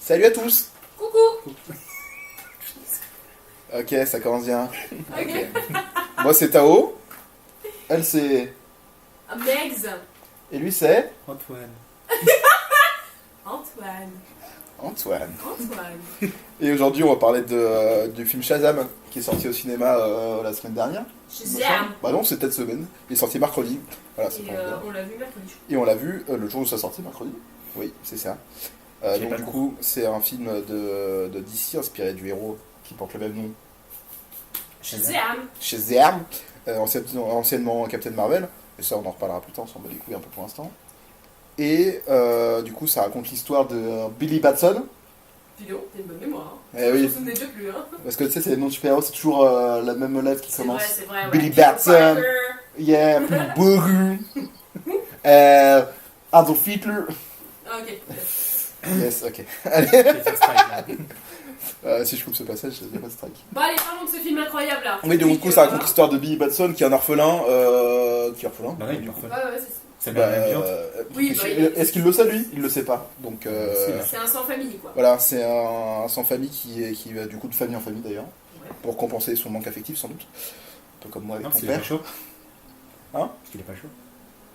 Salut à tous. Coucou. Ok, ça commence bien. Ok. Moi c'est Tao. Elle c'est... Megs. Et lui c'est... Antoine. Antoine. Antoine. Antoine. Et aujourd'hui on va parler du film Shazam qui est sorti au cinéma la semaine dernière. Shazam. Bah non, c'est cette semaine. Il est sorti mercredi. Voilà, c'est Et pas bien. on l'a vu mercredi. Et on l'a vu le jour où ça sortit, mercredi. Oui, c'est ça. J'ai Donc pas du compris. coup, c'est un film de DC inspiré du héros qui porte le même nom. Shazam. Shazam, anciennement Captain Marvel. Et ça, on en reparlera plus tard, on s'en bat les couilles un peu pour l'instant. Et du coup, ça raconte l'histoire de Billy Batson. Philo, t'as une bonne mémoire. Hein. Eh oui. Je me souvenais déjà plus. Hein. Parce que tu sais, c'est les noms de super-héros, c'est toujours la même lettre qui C'est commence. vrai, c'est vrai. Ouais. Billy Peter Batson. Parker. Yeah, Boru. Adolf Hitler. Ah, ok. Yes, ok. J'ai fait strike, là. Si je coupe ce passage, il n'y a pas de strike. Bon, allez, parlons de ce film incroyable là. Oui, donc du coup, ça raconte l'histoire de Billy Batson qui est un orphelin. Qui est orphelin. Bah ouais, il est du coup. parfait. Ouais, c'est ça. Ça Bah, met la même viande. Oui, bah, Est-ce qu'il le sait lui? Il le sait pas. Donc C'est un sans famille quoi. voilà, c'est un sans famille qui va du coup de famille en famille d'ailleurs, Ouais. pour compenser son manque affectif sans doute. Un peu comme moi avec Non, mon parce qu'il est père. pas chaud. Hein? Parce qu'il est pas chaud.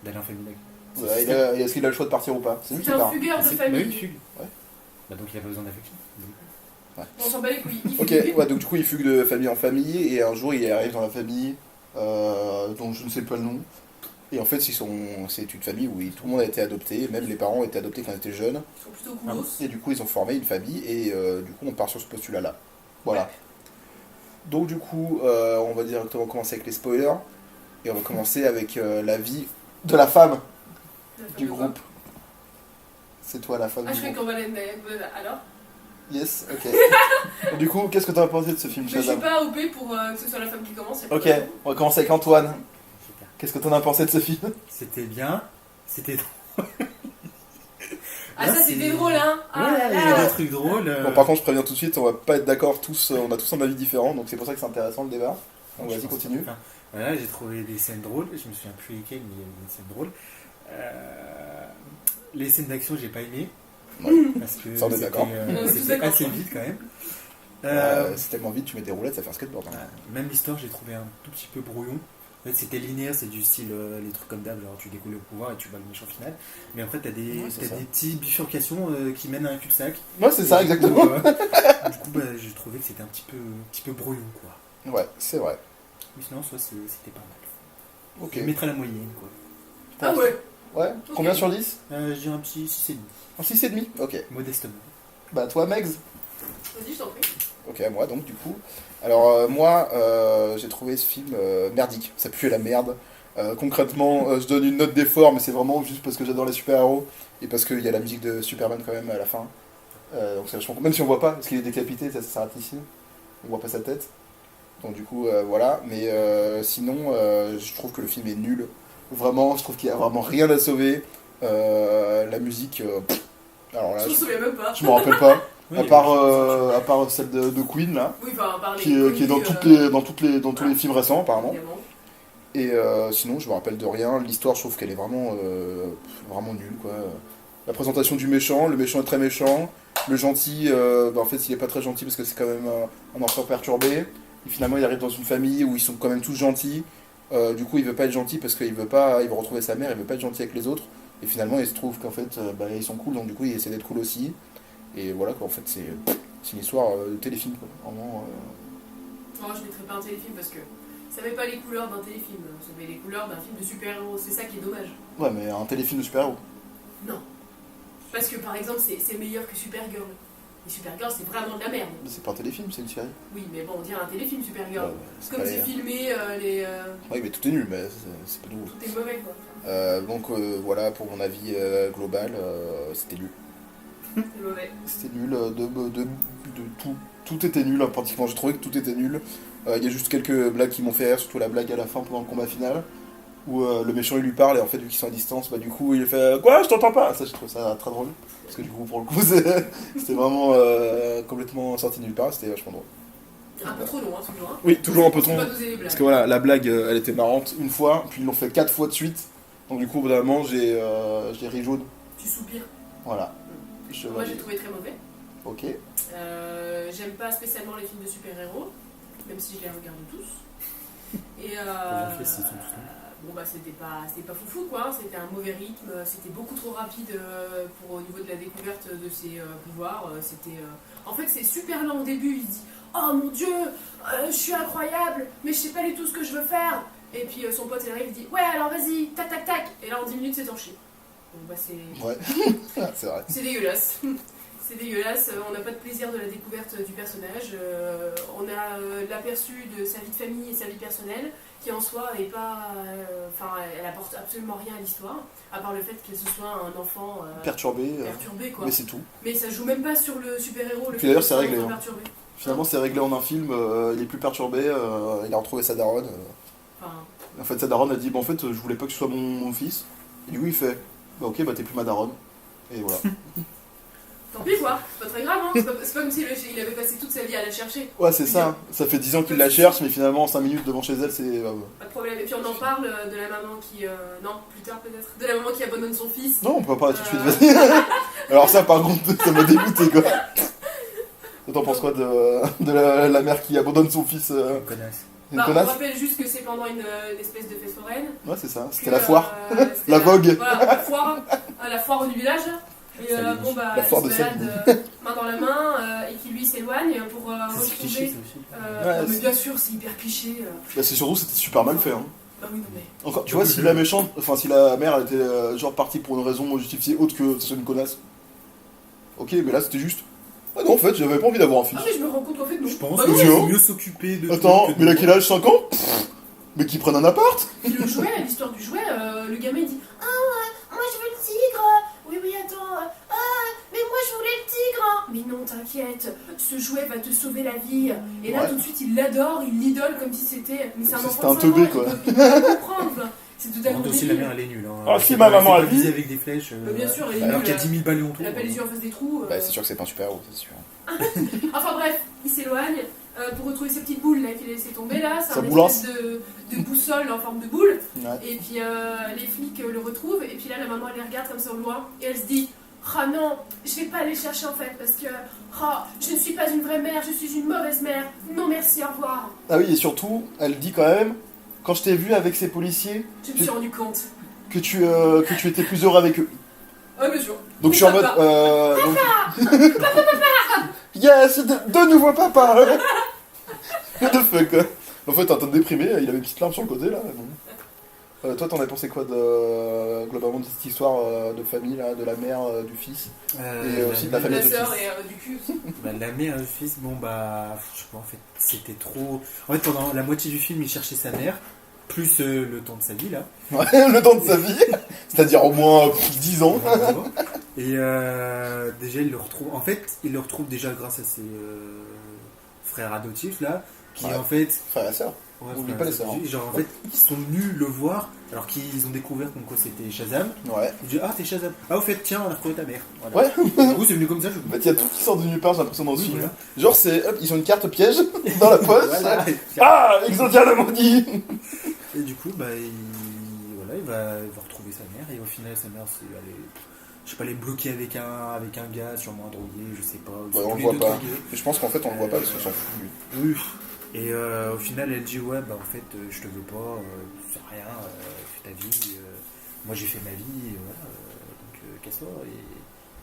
D'aller en famille avec. Est-ce qu'il a le choix de partir ou pas? C'est lui qui C'est un part. fugueur de Bah oui, famille. fugue. Ouais. Bah donc il a pas besoin d'affection. On s'en bat les couilles. Il Ok, fugue. ouais, donc du coup il fugue de famille en famille et un jour il arrive dans la famille dont je ne sais pas le nom. Et en fait c'est une famille où tout le monde a été adopté, même les parents ont été adoptés quand ils étaient jeunes. Ils sont plutôt coolos. Et du coup ils ont formé une famille et du coup on part sur ce postulat là. Voilà. Donc du coup on va directement commencer avec les spoilers. Et on va commencer avec la vie de la femme du groupe. C'est toi la femme Ah, du je fais groupe. qu'on va l'aider. Alors Yes, ok. Donc, du coup, qu'est-ce que tu as pensé de ce film Mais je suis Shazam? pas OP pour que ce soit la femme qui commence. y a pas Ok, de raison. on va commencer avec Antoine. Super. Qu'est-ce que tu en as pensé de ce film? C'était bien. C'était drôle. Ah, Là, ça c'était c'est- drôle, hein. Ah, Ouais, là, il y là. a des trucs drôles. Bon, par contre, je préviens tout de suite, on va pas être d'accord tous, on a tous un avis différent, donc c'est pour ça que c'est intéressant le débat. Donc Je vas-y, pense continue. pas. Enfin, voilà, j'ai trouvé des scènes drôles. Je me souviens plus lesquelles, mais il y a des scènes drôles. Les scènes d'action, j'ai pas aimé. Ouais. Parce que Ça, on est d'accord. On est tous c'était d'accord. assez vite quand même. C'est tellement vite, tu mets des roulettes, ça fait un skateboard. Hein. Même l'histoire, j'ai trouvé un tout petit peu brouillon. En fait, c'était linéaire, c'est du style les trucs comme d'hab, genre tu découles le pouvoir et tu vas le méchant final. Mais après, t'as des, Ouais, c'est t'as ça. des petites bifurcations qui mènent à un cul-de-sac. Ouais, c'est ça, Et du exactement. coup, du coup, j'ai trouvé que c'était un petit peu brouillon, quoi. Ouais, c'est vrai. Mais sinon, ça, c'était pas mal. Ok. Je mettrais la moyenne, quoi. Ah ouais. Ouais, combien sur 10? Je dirais un petit 6,5, Un 6,5. Ok. modestement. Bah, toi, Megs? Vas-y, je t'en prie. Ok, moi donc, du coup. Alors, moi, j'ai trouvé ce film merdique. Ça pue la merde. Concrètement, je donne une note d'effort, mais c'est vraiment juste parce que j'adore les super-héros et parce qu'il y a la musique de Superman quand même à la fin. Donc c'est vachement cool. Même si on voit pas, parce qu'il est décapité, ça s'arrête ici. On voit pas sa tête. Donc du coup, voilà. Mais sinon, je trouve que le film est nul. Vraiment, je trouve qu'il y a vraiment rien à sauver. La musique, alors là, Je me souviens même pas. je me rappelle pas. Oui, À part celle de Queen là, Oui, enfin, par les qui est dans tous les films récents apparemment. Évidemment. Et sinon, je me rappelle de rien. L'histoire, je trouve qu'elle est vraiment nulle, quoi. La présentation du méchant, le méchant est très méchant. Le gentil, en fait, il est pas très gentil parce que c'est quand même un enfant perturbé. Et finalement, il arrive dans une famille où ils sont quand même tous gentils. Du coup, il veut pas être gentil parce qu'il veut retrouver sa mère, il veut pas être gentil avec les autres. Et finalement, il se trouve qu'en fait, ils sont cool, donc du coup, il essaie d'être cool aussi. Et voilà, quoi, en fait, c'est une histoire de téléfilm, quoi. Vraiment. Moi, je mettrais pas un téléfilm parce que ça met pas les couleurs d'un téléfilm. Ça met les couleurs d'un film de super-héros. C'est ça qui est dommage. Ouais, mais un téléfilm de super-héros. Non. Parce que par exemple, c'est meilleur que Supergirl. Et Supergirl, c'est vraiment de la merde. Mais c'est pas un téléfilm, c'est une série. Oui, mais bon, on dirait un téléfilm Supergirl. Ouais, c'est Comme pas c'est les- filmé, les. Oui, mais tout est nul, mais c'est pas nouveau. Tout est mauvais quoi. Donc voilà, pour mon avis global, c'était nul. C'est mauvais. C'était nul, tout. Tout était nul, hein, pratiquement. J'ai trouvé que tout était nul. Il y a juste quelques blagues qui m'ont fait rire, surtout la blague à la fin pendant le combat final, où le méchant il lui parle et en fait, vu qu'ils sont à distance, bah du coup il fait quoi, je t'entends pas. Ça, je trouve ça très drôle. Parce que du coup, pour le coup, c'était vraiment complètement sorti de nulle part, c'était vachement drôle. Un peu trop long, hein, toujours. Hein. Oui, toujours un peu Faut trop. pas doser les blagues. Parce que voilà, la blague, elle était marrante une fois, puis ils l'ont fait 4 fois de suite. Donc du coup, au bout d'un moment, j'ai ri jaune. Tu soupires. Voilà. Je Moi, j'ai trouvé très mauvais. Ok. J'aime pas spécialement les films de super-héros, même si je les regarde tous. Et bon bah c'était pas foufou quoi, c'était un mauvais rythme, c'était beaucoup trop rapide pour au niveau de la découverte de ses pouvoirs. En fait c'est super lent au début, il se dit oh mon dieu, je suis incroyable, mais je sais pas du tout ce que je veux faire. Et puis son pote il arrive, il dit ouais alors vas-y, tac tac tac, et là en 10 minutes c'est torché. Donc bah c'est... Ouais, c'est vrai. C'est dégueulasse. C'est dégueulasse, on n'a pas de plaisir de la découverte du personnage, on a l'aperçu de sa vie de famille et sa vie personnelle, qui en soi est pas... elle apporte absolument rien à l'histoire, à part le fait que ce soit un enfant Perturbé, quoi. mais c'est tout. Mais ça joue même pas sur le super-héros, le Puis d'ailleurs, c'est fait réglé, qu'il soit hein. perturbé. Finalement, c'est réglé en un film, il est plus perturbé, il a retrouvé sa daronne. En fait, sa daronne a dit, bah, en fait, je voulais pas que tu sois mon fils. Et lui, il fait, bah ok, bah t'es plus ma daronne. Et voilà. Tant pis quoi, c'est pas très grave, hein. C'est pas comme s'il avait passé toute sa vie à la chercher. Ouais, c'est ça. Ça fait 10 ans qu'il la cherche, mais finalement, en 5 minutes devant chez elle, c'est... Pas de problème. Et puis on en parle de la maman qui... non, plus tard peut-être. De la maman qui abandonne son fils. Non, on peut pas tout de suite, vas-y. Alors ça, par contre, ça m'a dégoûté, quoi. T'en penses quoi de la mère qui abandonne son fils Connasse. Une On connasse? rappelle juste que c'est pendant une espèce de fête foraine. Ouais, c'est ça. C'était Que, la foire. c'était La vogue. Voilà, la foire du village. Et bon, bah, La foire il de se balade main dans la main et qui lui s'éloigne pour C'est cliché, retrouver. ça aussi. Ouais, mais c'est- bien sûr, c'est hyper cliché. Bah, c'est surtout, c'était super mal fait. Hein. Bah oui, non mais. Encore, tu vois, si la méchante, enfin, si la mère, elle était genre partie pour une raison justifiée autre que c'est une connasse. Ok, mais là, c'était juste. Ah non, en fait, j'avais pas envie d'avoir un fils. Ah, mais je me rends compte qu'en fait, non. Je pense Bah que non, c'est c'est non. mieux s'occuper de. Attends, trucs que mais il a de- quel âge? 5 ans? Mais qui prennent un appart? Puis le jouet, l'histoire du jouet, le gamin il dit ah, moi je veux le tigre. Oui, oui, attends. Mais moi je voulais le tigre. Mais non, t'inquiète, ce jouet va te sauver la vie. Et là, Ouais. tout de suite, il l'adore, il l'idole comme si c'était. Mais c'est un C'était enfant un de 5 teubé, ans, quoi. il peut pas comprendre. C'est Par totalement contre, aussi, la débile. mère, elle est nulle. Hein. Ah, si, C'est ma pas- maman, c'est elle pas dit. visé avec des flèches. Bien sûr, elle est Alors nulle, qu'il y a 10 000 balles autour. Elle a pas les yeux en face des trous. Bah, c'est sûr que c'est pas un super-héros, c'est sûr. Enfin bref, il s'éloigne pour retrouver ses petites boules là qu'il a laissé tomber là. C'est Sa un boulasse. espèce de boussole en forme de boule. Ouais. Et puis les flics le retrouvent. Et puis là, la maman elle les regarde comme ça au loin. Et elle se dit ah non, je vais pas aller chercher en fait parce que je ne suis pas une vraie mère, je suis une mauvaise mère. Non merci, au revoir. Ah oui, et surtout, elle dit quand même, quand je t'ai vu avec ces policiers, Je me suis rendu compte. que tu étais plus heureux avec eux. Ah bien sûr. Donc je suis en mode. Yes, de nouveau papa. What the fuck, quoi. En fait, t'es en train de déprimer, il avait une petite larme sur le côté là. Bon. Toi, t'en as pensé quoi globalement de cette histoire de famille là, de la mère, du fils et aussi de la famille La de sœur fils. et du cul aussi. Bah, la mère et le fils, bon bah, je sais pas, en fait, c'était trop. En fait, pendant la moitié du film, il cherchait sa mère, plus le temps de sa vie là. Ouais, le temps de sa vie, c'est-à-dire au moins 10 ans. Et déjà, il le retrouve. En fait, il le retrouve déjà grâce à ses frères adoptifs là, qui Ouais. en fait. Frère et sœur. Ouais, Oublie frères pas les sœurs, hein. Genre, en fait, ils sont venus le voir, alors qu'ils ont découvert comme quoi c'était Shazam. Ouais. Ils disent ah, t'es Shazam. Ah, au fait, tiens, on a retrouvé ta mère. Voilà. Ouais. Et du coup, c'est venu comme ça. Je... En fait, il y a tout qui sort de nulle part, j'ai l'impression dans ce Oui, film. voilà. Genre, c'est, hop, ils ont une carte piège dans la poche. Voilà. Ah, Exodia le maudit. Et du coup, bah, il va retrouver sa mère. Et au final, sa mère, c'est je sais pas, elle est bloquée avec un gars, sûrement un drogué, je sais pas. Ils Ouais, sont on tous le les voit deux pas. drogués. Mais je pense qu'en fait, on le voit pas parce qu'on s'en fout de lui. Oui. Et au final, elle dit ouais, bah en fait, je te veux pas, c'est rien, fais ta vie. Moi, j'ai fait ma vie, et voilà, donc casse-toi. Et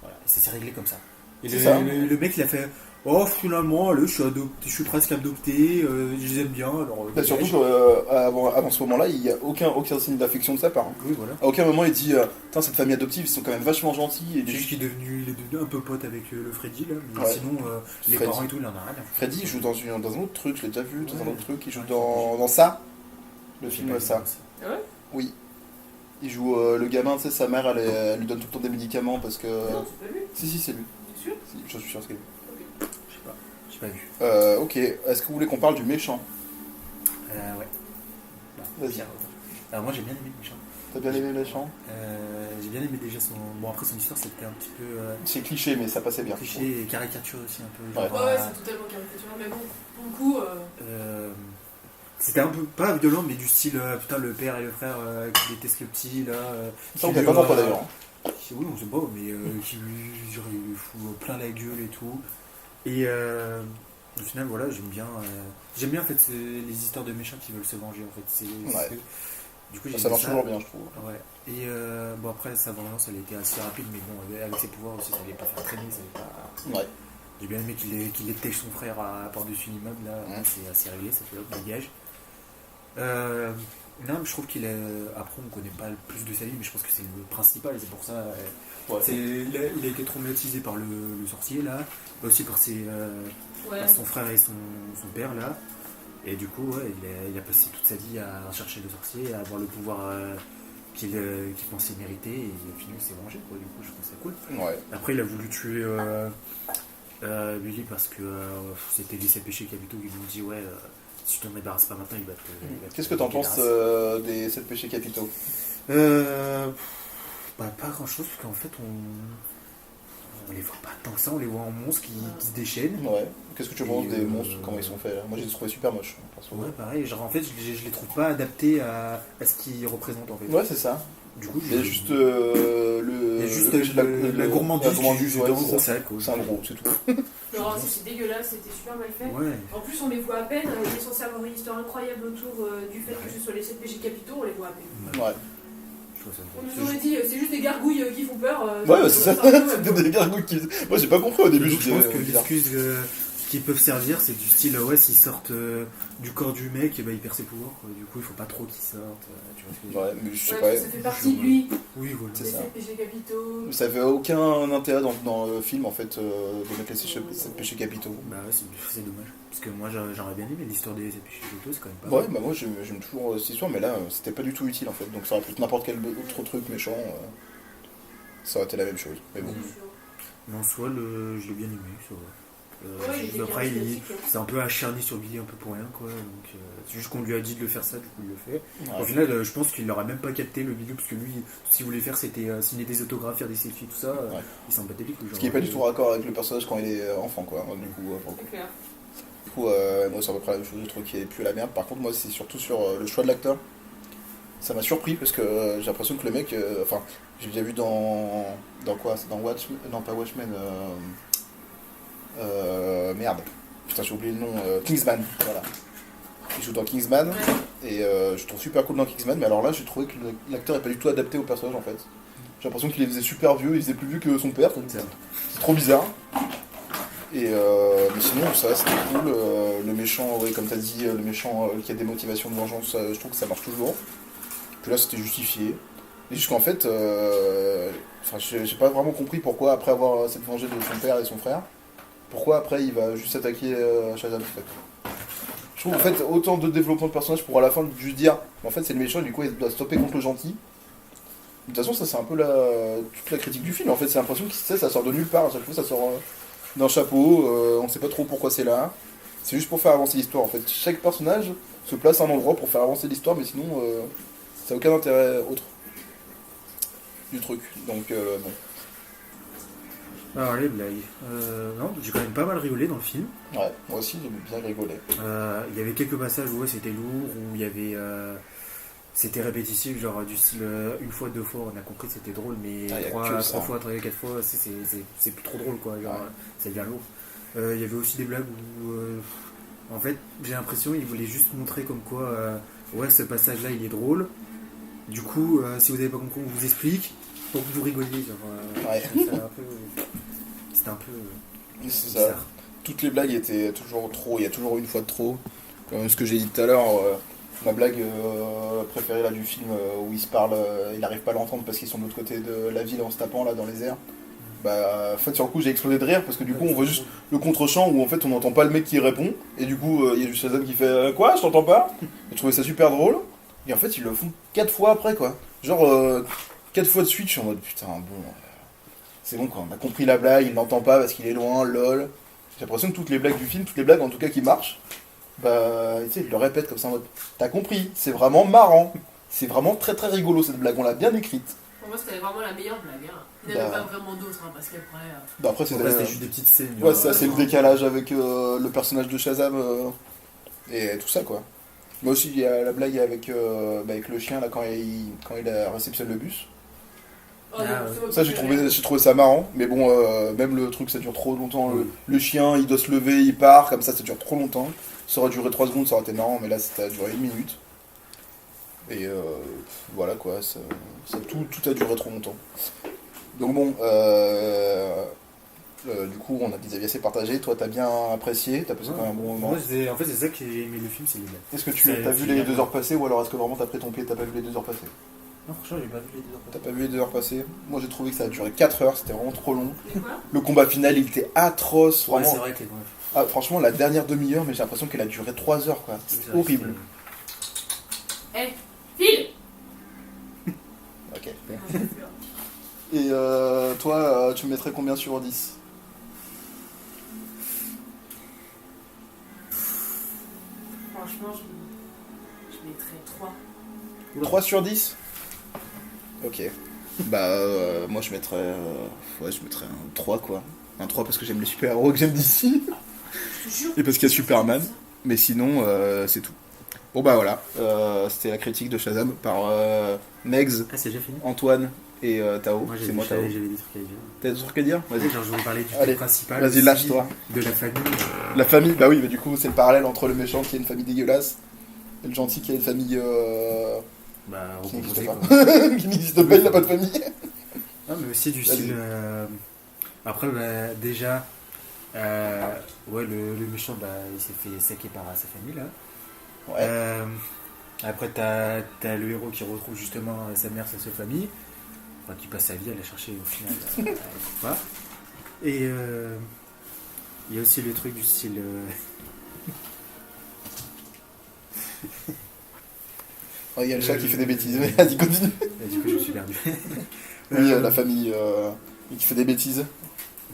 voilà, et ça s'est réglé comme ça. Et C'est ça. le mec, il a fait oh, finalement, allez, je suis presque adopté, je les aime bien. Alors, Bah, surtout qu'avant ce moment-là, il n'y a aucun signe d'affection de sa part. oui, voilà. À aucun moment il dit putain, cette famille adoptive, ils sont quand même vachement gentils. Et C'est juste qu'il est devenu un peu pote avec le Freddy là, mais Ouais. sinon les Freddy. parents et tout, il en a rien à foutre. Freddy il joue dans un autre truc, je l'ai déjà vu, dans un Ouais. autre truc, il joue Ouais, dans ça, le J'ai film pas ça. vu aussi. Ah ouais. Oui. Il joue le gamin, tu sais, sa mère elle lui donne tout le temps des médicaments parce que. Non, c'est pas lui. Si, c'est lui. T'es sûr? Si, je suis sûr que c'est lui. Je sais pas, j'ai pas vu. Ok, est-ce que vous voulez qu'on parle du méchant? Ouais. Bah, Vas-y. Pierre, alors moi j'ai bien aimé le méchant. T'as bien aimé le méchant? J'ai bien aimé déjà son. Bon, après son histoire c'était un petit peu C'est cliché, mais ça passait bien. cliché et caricature aussi un peu. Ouais. Genre, Ouais, c'est totalement caricatural, mais bon, pour le coup. c'était un peu pas violent, mais du style putain, le père et le frère qui détestent le petit là. Ça, on qui fait lui pas aura- trop d'ailleurs. oui, on se bat, mais qui lui fout plein la gueule et tout. Et au final, voilà, j'aime bien en fait les histoires de méchants qui veulent se venger en fait. Du coup, ça marche toujours bien, je trouve. Ouais. Et bon, après, sa vengeance, elle était assez rapide, mais bon, avec ses pouvoirs aussi, ça allait pas faire traîner, ça allait pas. Ouais. J'ai bien aimé qu'il éteigne son frère par-dessus l'immeuble, là, c'est assez réglé, ça fait hop, dégage. Non, mais je trouve qu'il est. Après, on connaît pas le plus de sa vie, mais je pense que c'est le principal, c'est pour ça. Il a été traumatisé par le sorcier, là, aussi par son frère et son père, là. Et du coup, il a passé toute sa vie à chercher le sorcier, à avoir le pouvoir qu'il pensait mériter, et au final, il s'est vengé, quoi. Du coup, je trouve ça cool. Ouais. Après, il a voulu tuer Billy parce que c'était les 7 péchés capitaux qui lui ont dit si tu t'en débarrasses pas maintenant, il va te. Qu'est-ce que t'en penses des 7 péchés capitaux? Pas grand chose, parce qu'en fait, on les voit pas tant que ça, on les voit en monstres qui se déchaînent. Ouais. Qu'est-ce que tu penses des monstres, comment ils sont faits là? Moi, j'ai trouvé super moche. Ouais, pareil, genre en fait, je les trouve pas adaptés à ce qu'ils représentent en fait. Ouais, c'est ça. Du coup, il y a juste la gourmandise du ouais, gros sac. C'est un gros, c'est tout. Non, c'est dégueulasse, c'était super mal fait. Ouais. En plus, on les voit à peine. Il est censé avoir une histoire incroyable autour du fait que ce soit les 7 péchés capitaux, on les voit à peine. Ouais. On nous aurait dit, c'est juste des gargouilles qui font peur. Ouais, c'est ça. C'est des gargouilles qui. Moi, j'ai pas compris au début. Je pense que l'excuse qui peuvent servir, c'est du style s'ils sortent du corps du mec, et bah, il perd ses pouvoirs. Quoi. Du coup, il faut pas trop qu'ils sortent. Tu vois ce que ouais, mais je sais pas. Ça fait partie de lui. Oui, voilà. C'est ça. Les 7 péchés capitaux. Ça avait aucun intérêt dans le film en fait de mettre les 7 péchés capitaux. Bah ouais, c'est dommage. Parce que moi j'aurais bien aimé l'histoire des 7 péchés capitaux, c'est quand même pas. Ouais, bah moi j'aime toujours cette histoire, mais là c'était pas du tout utile en fait. Donc ça aurait pu être n'importe quel autre truc méchant. Ça aurait été la même chose. Mais bon. Mais en soi, je l'ai bien aimé, ça va. Après, c'est un peu acharné sur Billy un peu pour rien, quoi. Donc, c'est juste qu'on lui a dit de le faire ça, du coup il le fait. Ouais. Au final, je pense qu'il l'aurait même pas capté le Billy, parce que lui, ce qu'il voulait faire, c'était signer des autographes, faire des selfies, tout ça. Il s'en battait les couilles. Ce qui est pas du tout raccord avec le personnage quand il est enfant, quoi. Du coup, c'est clair. Du coup, moi c'est à peu près la même chose, je trouve qu'il est plus la merde. Par contre, moi c'est surtout sur le choix de l'acteur. Ça m'a surpris parce que j'ai l'impression que le mec, j'ai déjà vu dans quoi? C'est dans Watchmen, non pas Watchmen. Merde, putain j'ai oublié le nom, Kingsman, voilà. Il joue dans Kingsman, et je trouve super cool dans Kingsman, mais alors là j'ai trouvé que l'acteur est pas du tout adapté au personnage en fait. J'ai l'impression qu'il les faisait super vieux, il faisait plus vieux que son père, c'est trop bizarre. Et mais sinon ça c'était cool, le méchant, comme t'as dit, le méchant qui a des motivations de vengeance, je trouve que ça marche toujours. Puis là c'était justifié. Et jusqu'en fait, j'ai pas vraiment compris pourquoi après avoir s'être vengé de son père et son frère, pourquoi après il va juste attaquer Shazam en fait. Je trouve en fait autant de développement de personnage pour à la fin juste dire en fait c'est le méchant et du coup il doit stopper contre le gentil. De toute façon ça c'est un peu toute la critique du film en fait, c'est l'impression que ça sort de nulle part, à chaque fois ça sort d'un chapeau, on sait pas trop pourquoi c'est là. C'est juste pour faire avancer l'histoire en fait. Chaque personnage se place à un endroit pour faire avancer l'histoire mais sinon ça n'a aucun intérêt autre du truc. Donc bon. Alors les blagues. Non, j'ai quand même pas mal rigolé dans le film. Ouais, moi aussi j'ai bien rigolé. Il y avait quelques passages où c'était lourd, où il y avait. C'était répétitif, genre du style une fois, deux fois, on a compris que c'était drôle, mais trois fois, quatre fois, c'est plus trop drôle quoi, genre ça devient lourd. Il y avait aussi des blagues où. En fait, j'ai l'impression qu'ils voulaient juste montrer comme quoi, ce passage là il est drôle. Du coup, si vous avez pas compris, on vous explique. Pour que vous rigoliez, genre. C'était un peu. C'est ça. Toutes les blagues étaient toujours trop, il y a toujours une fois de trop. Comme ce que j'ai dit tout à l'heure, ma blague préférée là, du film où ils se parlent, il n'arrive pas à l'entendre parce qu'ils sont de l'autre côté de la ville en se tapant là dans les airs. Bah, en fait, sur le coup, j'ai explosé de rire parce que du coup, on voit juste le contre-champ où en fait on n'entend pas le mec qui répond. Et du coup, il y a juste Shazam qui fait quoi? Je t'entends pas? J'ai trouvé ça super drôle. Et en fait, ils le font 4 fois après quoi. Genre. 4 fois de suite, je suis en mode putain, bon, c'est bon quoi, on a compris la blague, il n'entend pas parce qu'il est loin, lol. J'ai l'impression que toutes les blagues du film, toutes les blagues en tout cas qui marchent, bah, tu sais, il le répète comme ça en mode t'as compris, c'est vraiment marrant, c'est vraiment très très rigolo cette blague, on l'a bien écrite. Pour moi, c'était vraiment la meilleure blague, hein. Il n'y en avait pas vraiment d'autres, hein, parce qu'après. Après, c'était juste des petites scènes. Ouais, c'est le décalage avec le personnage de Shazam et tout ça quoi. Mais aussi, il y a la blague avec le chien là quand il réceptionne le bus. Oh, non, Ah, c'est moi Ça, qui j'ai trouvé ça marrant, mais bon, même le truc, ça dure trop longtemps. Oui. Le chien, il doit se lever, il part, comme ça dure trop longtemps. Ça aurait duré 3 secondes, ça aurait été marrant, mais là, ça a duré 1 minute. Et voilà quoi, tout a duré trop longtemps. Donc bon, du coup, on a des avis assez partagés. Toi, t'as bien apprécié, t'as passé quand même un bon moment. Moi, en fait, c'est ça que j'ai aimé le film, c'est les blagues. Est-ce que tu C'est- as vu c'est les bien. 2 heures passées, ou alors est-ce que vraiment t'as pris ton pied, t'as pas vu les 2 heures passées? Non, franchement, j'ai pas vu les deux T'as pas vu les 2 heures passées? Moi, j'ai trouvé que ça a duré 4 heures, c'était vraiment trop long. Mais quoi? Le combat final, il était atroce, Ouais, vraiment. c'est vrai que les gars. Ah, franchement, la dernière demi-heure, mais j'ai l'impression qu'elle a duré 3 heures, quoi. Oui, C'est c'est vrai, horrible. File. Ok. Non, je sais pas. Et toi, tu mettrais combien sur 10? Franchement, je mettrais 3. 3 sur 10? Ok. Bah, moi, je mettrais un 3, quoi. Un 3 parce que j'aime les super-héros que j'aime d'ici. Je te jure. Et parce qu'il y a Superman. Mais sinon, c'est tout. Bon, bah voilà. C'était la critique de Shazam par Megs, Ah, c'est déjà fini. Antoine et Tao. Moi, C'est moi, Tao. j'avais des trucs à dire. T'as des trucs à dire? Vas-y. Genre, je voulais parler du Allez, thème principal. vas-y, aussi, lâche-toi. De la famille. La famille, bah oui, mais du coup, c'est le parallèle entre le méchant qui a une famille dégueulasse et le gentil qui a une famille Bah, qui n'existe recomposé, pas. quoi. Qui n'existe pas, il n'a pas de famille. Non, mais aussi du Vas-y. style. Après, bah, déjà, ouais, le méchant, bah, il s'est fait saquer par sa famille là. Ouais. Après, t'as le héros qui retrouve justement sa mère, sa famille. Enfin, qui passe sa vie à la chercher au final. Elle trouve pas. Et il y a aussi le truc du style. Oh, il y a le chat qui fait des bêtises, mais vas-y, continue. Et du coup, je me suis perdu. Oui, la famille qui fait des bêtises.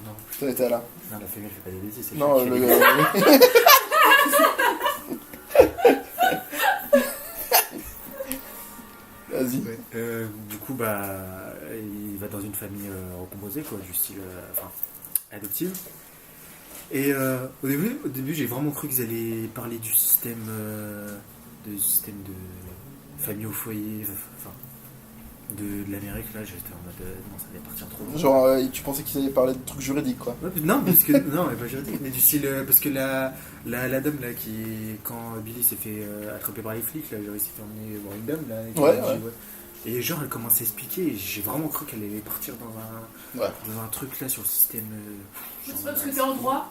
Non, Toi, t'étais là. non, la famille, elle fait pas des bêtises. c'est Non, le le. chat Vas-y. Ouais. Du coup, bah, il va dans une famille recomposée, quoi, du style, enfin, adoptive. Et au début, j'ai vraiment cru qu'ils allaient parler du système de famille au foyer, enfin, de l'Amérique. Là, j'étais en mode, non, ça allait partir trop loin. Genre, tu pensais qu'ils allaient parler de trucs juridiques, quoi. Ouais, non, parce que non, mais pas juridique, mais du style parce que la dame là qui quand Billy s'est fait attraper par les flics là, genre il s'est fait emmener voir une dame là, qui Ouais, a dit, ouais. et genre elle commence à expliquer, et j'ai vraiment cru qu'elle allait partir Ouais. dans un truc là sur le système. Je sais pas parce que t'es en droit.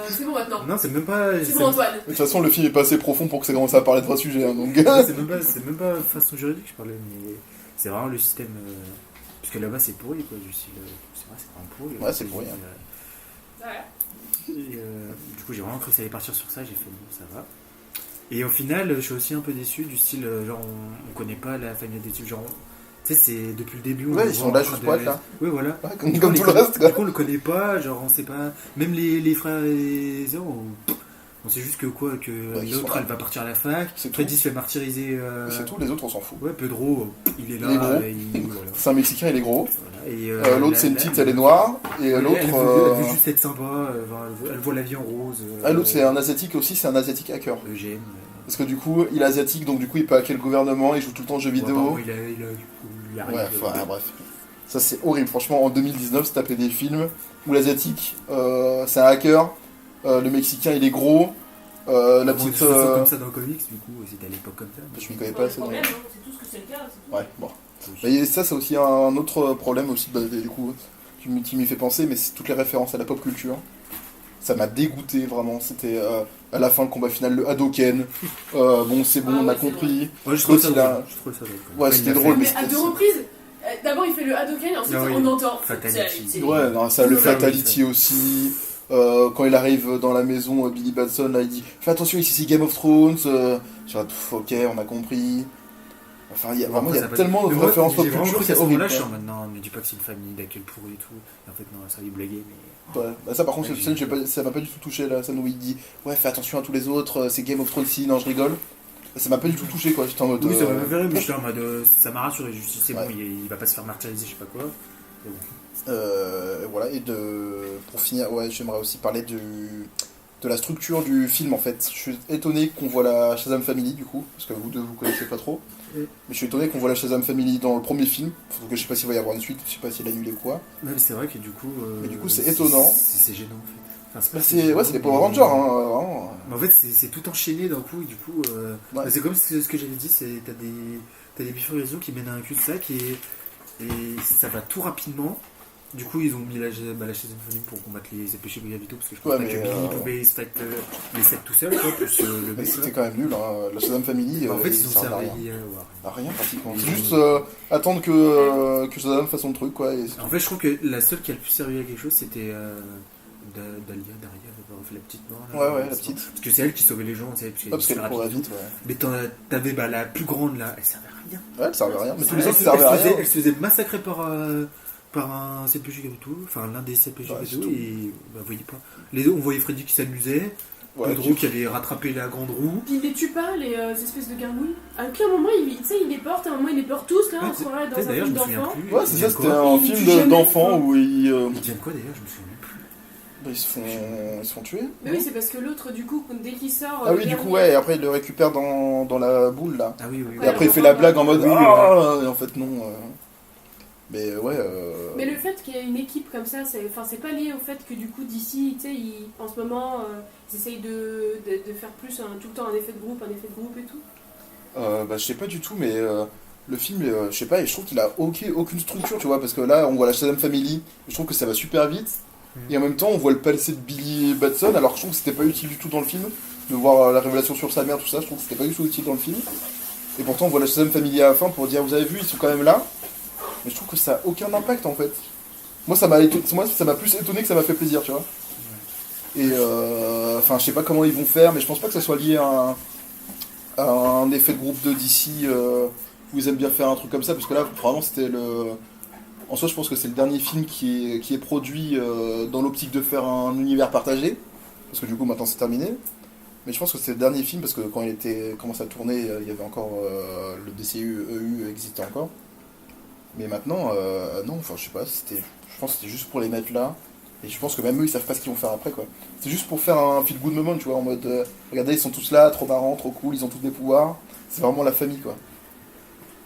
C'est bon maintenant. Non, c'est même pas. C'est bon, Antoine. De toute façon, le film est pas assez profond pour que ça commence à parler de vrais sujets, hein, donc. C'est même pas façon juridique que je parlais, mais c'est vraiment le système. Parce que là-bas c'est pourri quoi, du style. C'est vrai, c'est vraiment pourri. Ouais, c'est pourri, hein. Ouais. Et, du coup, j'ai vraiment cru que ça allait partir sur ça. J'ai fait bon, ça va. Et au final, je suis aussi un peu déçu du style, genre, on connaît pas la famille des types. Genre, tu sais, c'est depuis le début. Ouais, ils sont là juste pour être là. Oui, voilà. Ouais, Du comme coup, tout le reste, quoi. Du coup, on le connaît pas. Genre, on sait pas. Même les frères et sœurs, on sait juste que quoi, que Ouais, ils sont l'autre là. elle va partir à la fac. C'est Freddy tout. se fait martyriser. C'est tout, les autres, on s'en fout. Ouais, Pedro, il est là. Il est gros. Voilà. C'est un Mexicain, il est gros. Voilà. Et, L'autre, c'est une petite, elle est noire. Et Elle, l'autre. elle veut juste être sympa. Elle voit la vie en rose. Ah, l'autre, c'est un asiatique aussi, c'est un asiatique hacker. Eugène. Parce que du coup, il est asiatique, donc du coup, il peut hacker le gouvernement, il joue tout le temps aux jeux vidéo. Il arrive. Ouais, enfin, bref. Ça, c'est horrible. Franchement, en 2019, se taper des films où l'asiatique, c'est un hacker, le mexicain, il est gros, la petite. comme ça dans le comics, du coup, c'était à l'époque comme ça. Je m'y connais C'est pas pas assez. le donc- problème, hein. C'est tout ce que c'est le cas. C'est tout. Ouais, bon. Et ça, c'est aussi un autre problème aussi, bah, du coup, tu m'y fais penser, mais c'est toutes les références à la pop culture. Ça m'a dégoûté, vraiment. C'était à la fin, le combat final, le Hadoken. Bon, c'est bon, Ah on a ouais, c'est compris. Ouais, je trouve ça L'autre, il drôle. a- Je trouve ça drôle. Ouais, c'était drôle, mais Mais à deux reprises, d'abord il fait le Hadoken et ensuite Ah oui. on entend. Fatality. Ouais, non, ça, le Ouais, Fatality aussi. Quand il arrive dans la maison, Billy Batson, là, il dit fais attention, ici c'est Game of Thrones. Ok, on a compris. Enfin, il y a vraiment, il y a tellement de références pop J'ai vraiment culture, cru c'est qu'à ce horrible. moment-là, je suis quoi. en mode non, me dis pas que c'est une famille d'accueil pourri et tout. Et en fait, non, ça y blaguer, mais. Ouais, bah ça par contre, Ouais, cette scène, ça m'a pas du tout touché, la scène où il dit ouais, fais attention à tous les autres, c'est Game of Thrones, si, non, je rigole. Ça m'a pas du tout touché, quoi. J'étais en mode. Oui, ça m'a fait rire, mais j'étais en mode. Ça m'a rassuré, juste c'est Ouais. bon, il va pas se faire martyriser, je sais pas quoi. Voilà, et pour finir, ouais, j'aimerais aussi parler de la structure du film en fait. Je suis étonné qu'on voit la Shazam Family du coup, parce que vous deux vous connaissez pas trop. Mais je suis étonné qu'on voit la Shazam Family dans le premier film. Donc je sais pas s'il va y avoir une suite, je sais pas s'il est annulé ou quoi. Ouais, mais c'est vrai que du coup. Mais du coup, c'est étonnant. C'est gênant en fait. Enfin, Bah, c'est les Power Rangers, hein, vraiment. Mais en fait, c'est tout enchaîné d'un coup, et du coup. Bah, c'est comme ce que j'avais dit, t'as des bifurcations qui mènent à un cul-de-sac et ça va tout rapidement. Du coup, ils ont mis la Shazam Family pour combattre les péchés capitaux parce que je pense pas que Billy pouvait se fight les 7 tout seul, quoi, plus le mec. C'était quand même nul, hein. La Shazam Family. En fait, ils ont servi à rien pratiquement. C'est juste attendre que Shazam fasse son truc, quoi. En fait, je trouve que la seule qui a le plus servi à quelque chose, c'était Daria, la petite noire. Ouais, la petite. Parce que c'est elle qui sauvait les gens, parce qu'elle courait vite, ouais. Mais t'avais la plus grande là, elle servait à rien. Ouais, elle servait à rien. Mais tous les autres servaient à rien. Elle se faisait massacrer par un CPG Gabuto, enfin l'un des CPG Gabuto, et vous voyez pas. On voyait Freddy qui s'amusait, Pedro qui avait rattrapé la grande roue. Puis il les tue pas, les espèces de gargouilles. À un moment, il les porte, à un moment, il les porte tous, là, on se croirait dans un film d'enfant. Ouais, c'est ça, c'était un film d'enfant où ils. Ils deviennent quoi d'ailleurs? Je me souviens même plus. Ils se font tuer. Mais oui, c'est parce que l'autre, du coup, dès qu'il sort. Ah oui, du coup, ouais, et après il le récupère dans la boule là. Ah oui. Et après il fait la blague en mode. Et en fait, non. Mais ouais. Mais le fait qu'il y ait une équipe comme ça, c'est pas lié au fait que du coup d'ici, tu sais, en ce moment, ils essayent de faire plus tout le temps un effet de groupe et tout. Bah je sais pas du tout, mais le film, je sais pas, et je trouve qu'il a aucune structure, tu vois, parce que là on voit la Shazam Family, je trouve que ça va super vite, et en même temps on voit le passé de Billy Batson, alors que je trouve que c'était pas utile du tout dans le film, de voir la révélation sur sa mère, tout ça, je trouve que c'était pas du tout utile dans le film, et pourtant on voit la Shazam Family à la fin pour dire vous avez vu, ils sont quand même là. Mais je trouve que ça a aucun impact en fait. Moi ça m'a plus étonné que ça m'a fait plaisir, tu vois. Et enfin je sais pas comment ils vont faire, mais je pense pas que ça soit lié à un effet de groupe de DC où ils aiment bien faire un truc comme ça, parce que là vraiment c'était en soi je pense que c'est le dernier film qui est produit dans l'optique de faire un univers partagé, parce que du coup maintenant c'est terminé. Mais je pense que c'est le dernier film parce que quand il commencé à tourner, il y avait encore le DCU existait encore. Mais maintenant, non, enfin je sais pas, je pense que c'était juste pour les mettre là. Et je pense que même eux, ils savent pas ce qu'ils vont faire après, quoi. C'est juste pour faire un feel good moment, tu vois, en mode, regardez, ils sont tous là, trop marrants, trop cool, ils ont tous des pouvoirs. C'est vraiment la famille, quoi.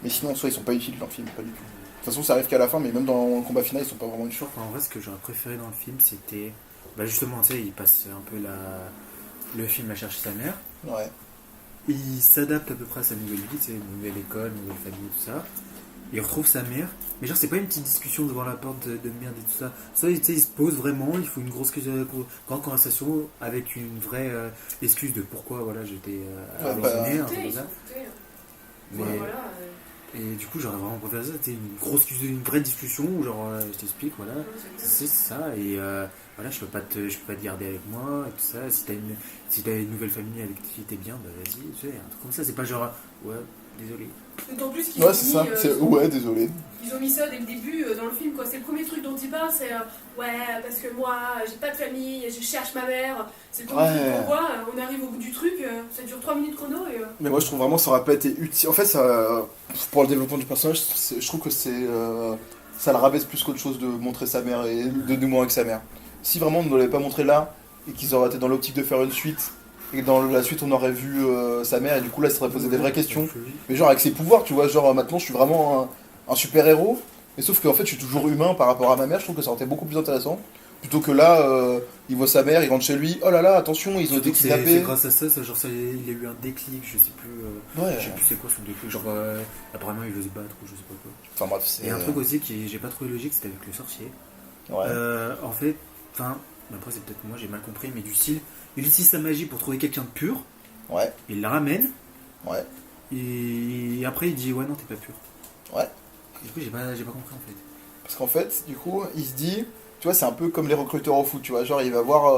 Mais sinon, en soi, ils sont pas utiles dans le film, pas du tout. De toute façon, ça arrive qu'à la fin, mais même dans le combat final, ils sont pas vraiment utiles. En vrai, ce que j'aurais préféré dans le film, c'était... Bah justement, tu sais, il passe un peu le film à chercher sa mère. Ouais. Il s'adapte à peu près à sa nouvelle vie, tu sais, nouvelle école, nouvelle famille, tout ça. Il retrouve sa mère, mais genre c'est pas une petite discussion devant la porte de merde et tout ça. Ça, tu sais, il se pose vraiment, il faut une grande conversation avec une vraie excuse de pourquoi voilà j'étais à l'ordinaire, comme ça. Mais et du coup j'aurais vraiment préféré ça, c'était une vraie discussion où genre je t'explique voilà, c'est ça et voilà je peux pas te garder avec moi et tout ça. Si t'as une nouvelle famille avec qui t'es bien, bah vas-y, tu sais, un truc comme ça, c'est pas genre ouais désolé. D'autant plus qu'ils ont mis, ça. Ouais, désolé. Ils ont mis ça dès le début dans le film, quoi. C'est le premier truc dont il parle, c'est ouais, parce que moi, j'ai pas de famille, je cherche ma mère. C'est le premier truc qu'on voit. On arrive au bout du truc, ça dure 3 minutes chrono. Mais moi, je trouve vraiment que ça aurait pas été utile. En fait, ça, pour le développement du personnage, je trouve que ça le rabaisse plus qu'autre chose de montrer sa mère et de dénouer avec sa mère. Si vraiment on ne l'avait pas montré là et qu'ils auraient été dans l'optique de faire une suite. Et dans la suite, on aurait vu sa mère, et du coup, là, ça serait posé des vraies questions. Mais genre, avec ses pouvoirs, tu vois, genre, maintenant, je suis vraiment un super-héros. Mais sauf qu'en fait, je suis toujours humain par rapport à ma mère. Je trouve que ça aurait été beaucoup plus intéressant. Plutôt que là, il voit sa mère, il rentre chez lui. Oh là là, attention, ils ont été kidnappés. C'est grâce à ça, genre, il a eu un déclic, je sais plus. Je sais plus c'est quoi son déclic. Genre, apparemment, il veut se battre ou je sais pas quoi. Enfin bref, c'est. Et un truc aussi qui j'ai pas trouvé logique, c'était avec le sorcier. Ouais. En fait, après, c'est peut-être moi, j'ai mal compris, mais du style. Il utilise sa magie pour trouver quelqu'un de pur. Ouais. Il la ramène. Ouais. Et après, il dit ouais, non, t'es pas pur. Ouais. Du coup, j'ai pas compris en fait. Parce qu'en fait, du coup, il se dit, tu vois, c'est un peu comme les recruteurs au foot, tu vois. Genre, il va voir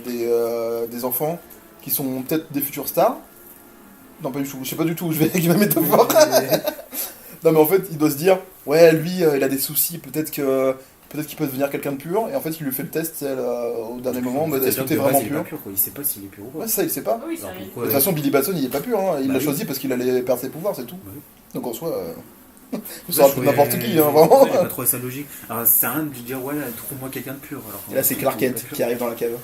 des enfants qui sont peut-être des futurs stars. Non, pas du tout. Je sais pas du tout où je vais avec ma métaphore. Non, mais en fait, il doit se dire, ouais, lui, il a des soucis, peut-être qu'il peut devenir quelqu'un de pur, et en fait il lui fait le test au dernier moment, en mode est-ce que t'es vraiment pur, il sait pas s'il est pur ou pas. Ouais, ça il sait pas. Oui, de toute façon, Billy Batson il est pas pur, hein. Il l'a choisi parce qu'il allait perdre ses pouvoirs, c'est tout. Oui. Donc en soi, ça aurait pu n'importe qui, hein, vraiment. J'ai pas trouvé ça logique. Alors c'est rien de lui dire, ouais, trouve-moi quelqu'un de pur. Alors, et là c'est Clark Kent qui arrive dans la cave.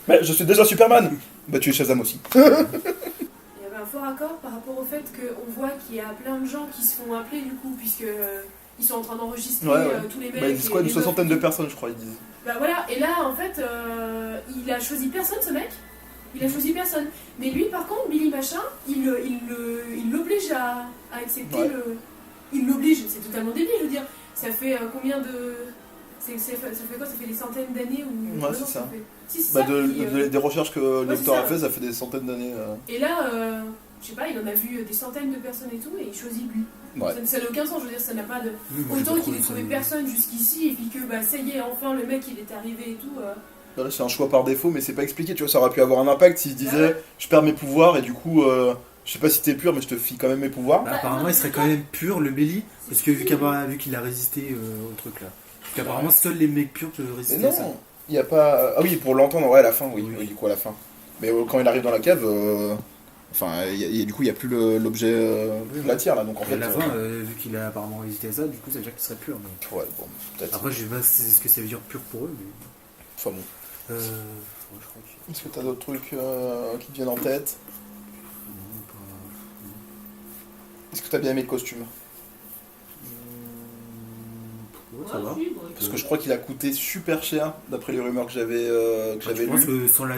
Mais je suis déjà Superman. Bah tu es Shazam aussi. Il y avait un fort corps à corps par rapport au fait qu'on voit qu'il y a plein de gens qui se font appeler du coup, puisque ils sont en train d'enregistrer tous les mecs. Bah, ils disent quoi, une soixantaine de personnes, je crois, ils disent. Bah voilà, et là en fait, il a choisi personne ce mec. Il a choisi personne. Mais lui, par contre, Billy Machin, il l'oblige à accepter le. Il l'oblige, c'est totalement débile, je veux dire. Ça fait combien de. Ça fait quoi? Ça fait des centaines d'années ou... Ouais, c'est ça. Si, c'est bah, ça. Des recherches que le docteur a ça. fait, ça fait des centaines d'années. Et là, je sais pas, il en a vu des centaines de personnes et tout, et il choisit lui. Ouais. Ça n'a aucun sens, je veux dire, ça n'a pas de. Autant qu'il ait trouvé personne jusqu'ici, et puis que bah, ça y est, enfin, le mec il est arrivé et tout. Là, c'est un choix par défaut, mais c'est pas expliqué, tu vois, ça aurait pu avoir un impact s'il se disait je perds mes pouvoirs et du coup, je sais pas si t'es pur, mais je te fie quand même mes pouvoirs. Bah, apparemment, il serait quand même pur le Belly, parce que vu qu'il a résisté au truc là. Parce qu'apparemment, seuls les mecs purs peuvent résister mais non, à ça. Il y a pas. Ah oui, pour l'entendre, ouais, à la fin, oui, du coup, à la fin. Mais quand il arrive dans la cave, enfin, du coup, il y a plus l'objet de la tire là, donc en fait. À la fin, vu qu'il a apparemment résisté à ça, du coup, ça veut dire qu'il serait pur. Mais... Ouais, bon, peut-être. Après, je sais pas ce que ça veut dire pur pour eux, mais. Enfin bon. Ouais, je crois que... Est-ce que t'as d'autres trucs qui te viennent en tête? Non, pas... Est-ce que t'as bien aimé le costume? Ouais, ça va. Parce que je crois qu'il a coûté super cher, d'après les rumeurs que j'avais Je pense lues. que sans la...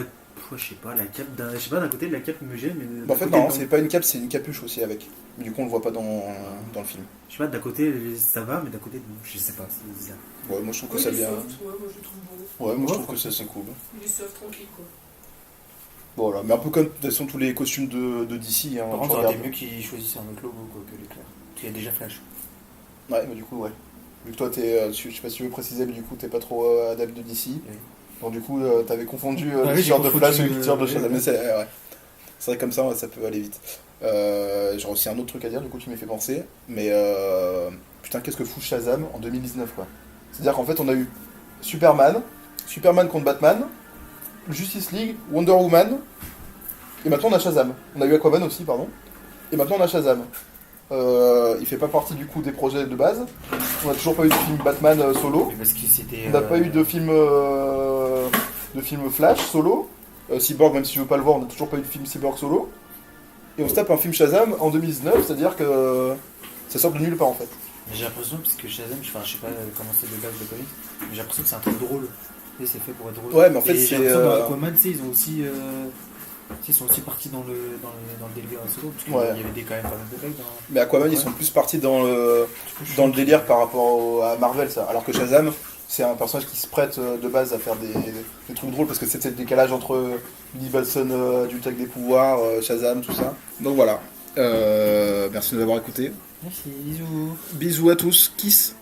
Je sais pas, la cape d'un... Je sais pas, d'un côté, la cape me gêne, mais... En fait, non, c'est pas une cape, c'est une capuche aussi avec. Mais du coup, on le voit pas dans le film. Je sais pas, d'un côté, ça va, mais d'un côté, je sais pas, c'est bizarre. Ouais, moi je trouve que ça vient. Ouais, moi je le trouve beau. Ouais, moi je trouve que ça c'est cool. Il est soft, tranquille quoi. Voilà, mais un peu comme de toute façon tous les costumes de DC. Hein, Par tu contre, ça aurait regardes. été mieux qu'ils choisissent un autre logo quoi, que l'éclair. Qui a déjà Flash. Ouais, mais du coup, ouais. Vu que toi, je sais pas si tu veux préciser, mais du coup, t'es pas trop adepte de DC. Oui. Donc, du coup, t'avais confondu oui, le j'ai t-shirt de confondu, Flash et le t-shirt de Shazam. ouais. Mais c'est vrai, comme ça, ouais, ça peut aller vite. J'ai aussi un autre truc à dire, du coup, tu m'y fais penser. Mais putain, qu'est-ce que fout Shazam en 2019, quoi. C'est-à-dire qu'en fait, on a eu Superman contre Batman, Justice League, Wonder Woman, et maintenant on a Shazam. On a eu Aquaman aussi, pardon. Et maintenant on a Shazam. Il fait pas partie du coup des projets de base. On a toujours pas eu de film Batman solo. Mais parce que c'était... On n'a pas eu de film Flash solo. Cyborg, même si je veux pas le voir, on n'a toujours pas eu de film Cyborg solo. Et on se tape un film Shazam en 2019, c'est-à-dire que ça sort de nulle part en fait. Mais j'ai l'impression, parce que Shazam, je sais pas comment c'est de base de comics, mais j'ai l'impression que c'est un truc drôle. Tu sais, c'est fait pour être drôle. Ouais, mais en fait, et c'est, j'ai l'impression que dans Aquaman, tu sais, ils ont aussi... ils sont aussi partis dans le délire solo, parce qu'il y avait quand même pas mal de blagues dans... Mais Aquaman, ils sont plus partis dans le délire par rapport à Marvel, ça. Alors que Shazam, c'est un personnage qui se prête de base à faire des trucs drôles, parce que c'est le décalage entre Billy Batson adulte avec des pouvoirs, Shazam, tout ça. Donc voilà. Merci de nous avoir écoutés. Merci, bisous. Bisous à tous. Kiss.